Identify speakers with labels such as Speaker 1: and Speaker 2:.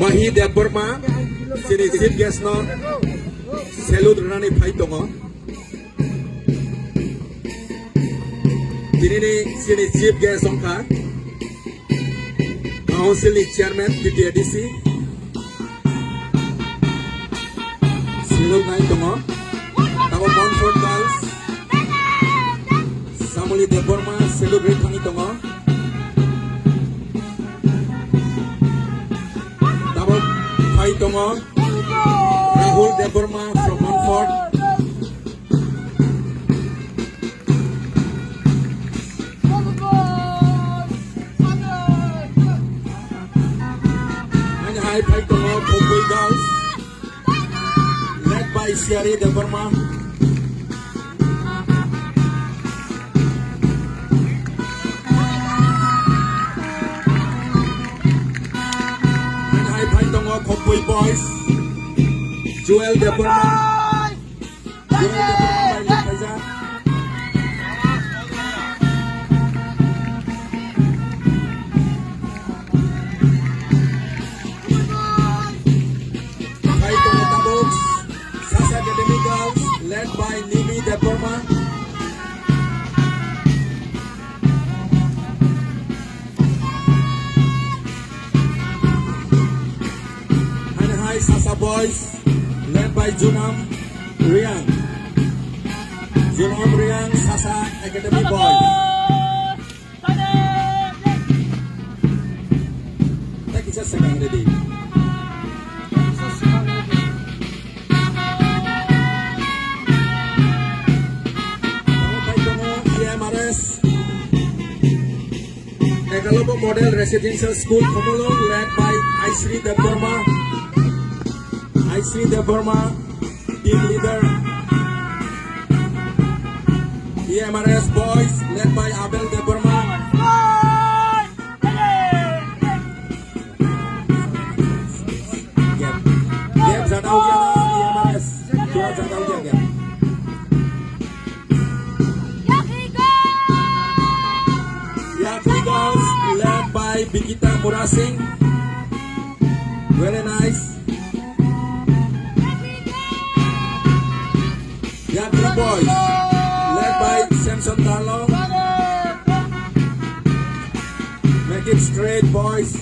Speaker 1: Mahi Deborma, sini Chief Guest no, Selut Rani Paitongo. Ini sini Chief Guest Ongka, Council Chairman PTADC, Selut Nai Tongo, Tawa Montfort Girls, Samuli Deborma, Selut Ritani Tongo. Tongo, Rahul Deborma from Montfort, and High Pai Tongo, Pumui Girls, led by Siari Deborma. Kopui Boys, Joel Deborma, Joel Deborma by Kaza, Kaito Tabooks, Sasa Academy Girls, led by Nimi Deborma. Sasa Boys, led by Junam Riang. Junam Riang, Sasa Academy Boys. Take it just a second, ready. Egalopo Model Residential School, Komolong, led by Aisri Deborma. Aisri Deborma, team leader. EMRS Boys, led by Abel Deborma. Gap Zadau EMRS, Surat Zadau Gap. Yakri Girls, led by Bikita Murasing. Very nice. Yakri Boys, led by Samson Tarlo. Make it straight, boys.